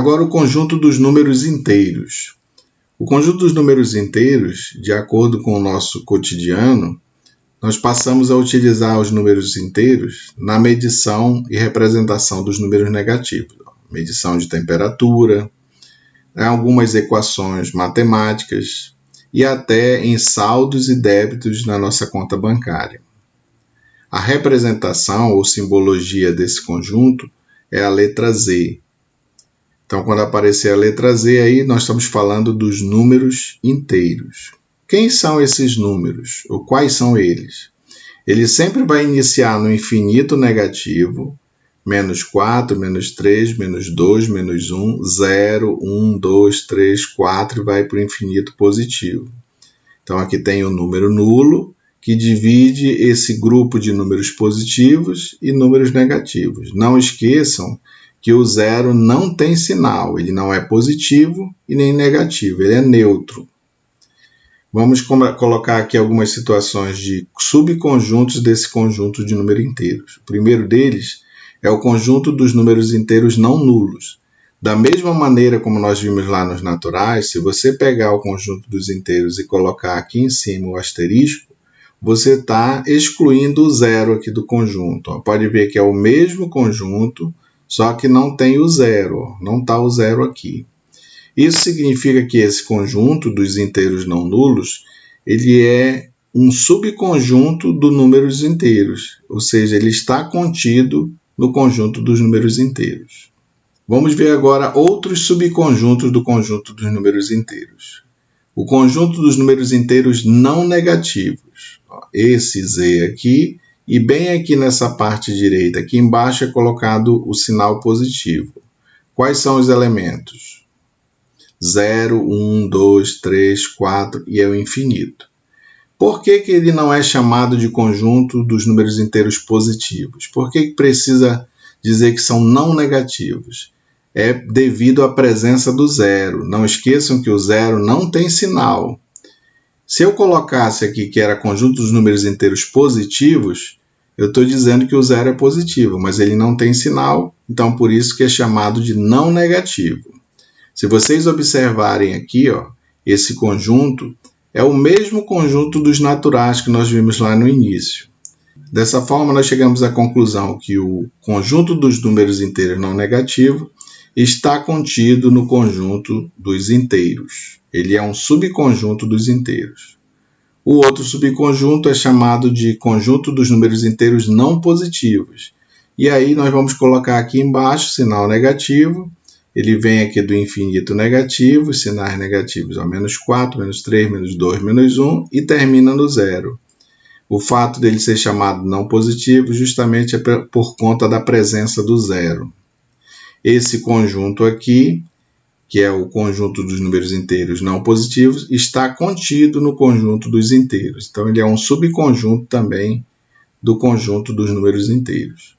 Agora o conjunto dos números inteiros. O conjunto dos números inteiros, de acordo com o nosso cotidiano, nós passamos a utilizar os números inteiros na medição e representação dos números negativos. Medição de temperatura, algumas equações matemáticas e até em saldos e débitos na nossa conta bancária. A representação ou simbologia desse conjunto é a letra Z. Então, quando aparecer a letra Z aí, nós estamos falando dos números inteiros. Quem são esses números? Ou quais são eles? Ele sempre vai iniciar no infinito negativo, menos 4, menos 3, menos 2, menos 1, 0, 1, 2, 3, 4 e vai para o infinito positivo. Então, aqui tem o número nulo, que divide esse grupo de números positivos e números negativos. Não esqueçam que o zero não tem sinal, ele não é positivo e nem negativo, ele é neutro. Vamos colocar aqui algumas situações de subconjuntos desse conjunto de números inteiros. O primeiro deles é o conjunto dos números inteiros não nulos. Da mesma maneira como nós vimos lá nos naturais, se você pegar o conjunto dos inteiros e colocar aqui em cima o asterisco, você está excluindo o zero aqui do conjunto. Pode ver que é o mesmo conjunto, só que não tem o zero, não está o zero aqui. Isso significa que esse conjunto dos inteiros não nulos, ele é um subconjunto dos números inteiros, ou seja, ele está contido no conjunto dos números inteiros. Vamos ver agora outros subconjuntos do conjunto dos números inteiros. O conjunto dos números inteiros não negativos. Esse Z aqui, e bem aqui nessa parte direita, aqui embaixo é colocado o sinal positivo. Quais são os elementos? 0, 1, 2, 3, 4 e é o infinito. Por que ele não é chamado de conjunto dos números inteiros positivos? Por que precisa dizer que são não negativos? É devido à presença do zero. Não esqueçam que o zero não tem sinal. Se eu colocasse aqui que era conjunto dos números inteiros positivos, eu estou dizendo que o zero é positivo, mas ele não tem sinal, então por isso que é chamado de não negativo. Se vocês observarem aqui, esse conjunto é o mesmo conjunto dos naturais que nós vimos lá no início. Dessa forma, nós chegamos à conclusão que o conjunto dos números inteiros não negativos está contido no conjunto dos inteiros. Ele é um subconjunto dos inteiros. O outro subconjunto é chamado de conjunto dos números inteiros não positivos. E aí nós vamos colocar aqui embaixo sinal negativo. Ele vem aqui do infinito negativo, sinais negativos, menos 4, menos 3, menos 2, menos 1 e termina no zero. O fato dele ser chamado não positivo justamente é por conta da presença do zero. Esse conjunto aqui, que é o conjunto dos números inteiros não positivos, está contido no conjunto dos inteiros. Então, ele é um subconjunto também do conjunto dos números inteiros.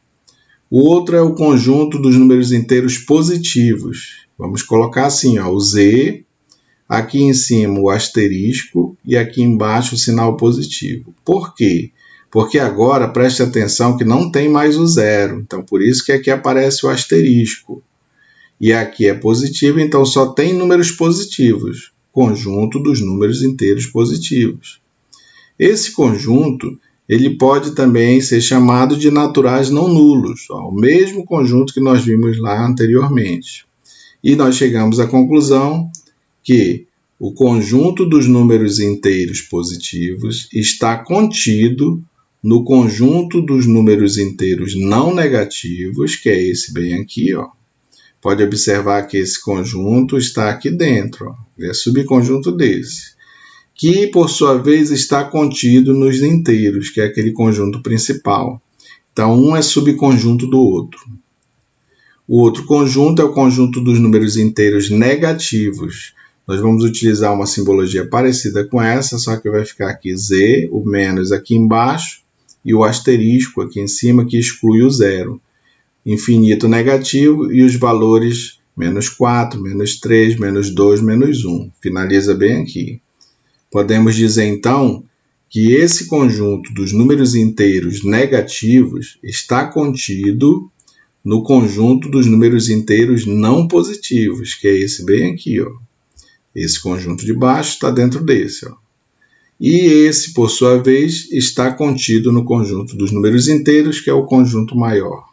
O outro é o conjunto dos números inteiros positivos. Vamos colocar assim, o Z, aqui em cima o asterisco e aqui embaixo o sinal positivo. Por quê? Porque agora, preste atenção que não tem mais o zero. Então, por isso que aqui aparece o asterisco. E aqui é positivo, então só tem números positivos. Conjunto dos números inteiros positivos. Esse conjunto ele pode também ser chamado de naturais não nulos, o mesmo conjunto que nós vimos lá anteriormente. E nós chegamos à conclusão que o conjunto dos números inteiros positivos está contido no conjunto dos números inteiros não negativos, que é esse bem aqui. Pode observar que esse conjunto está aqui dentro, é subconjunto desse, que, por sua vez, está contido nos inteiros, que é aquele conjunto principal. Então, um é subconjunto do outro. O outro conjunto é o conjunto dos números inteiros negativos. Nós vamos utilizar uma simbologia parecida com essa, só que vai ficar aqui Z, o menos aqui embaixo, e o asterisco aqui em cima, que exclui o zero. Infinito negativo e os valores menos 4, menos 3, menos 2, menos 1. Finaliza bem aqui. Podemos dizer, então, que esse conjunto dos números inteiros negativos está contido no conjunto dos números inteiros não positivos, que é esse bem aqui, ó. Esse conjunto de baixo está dentro desse, ó. E esse, por sua vez, está contido no conjunto dos números inteiros, que é o conjunto maior.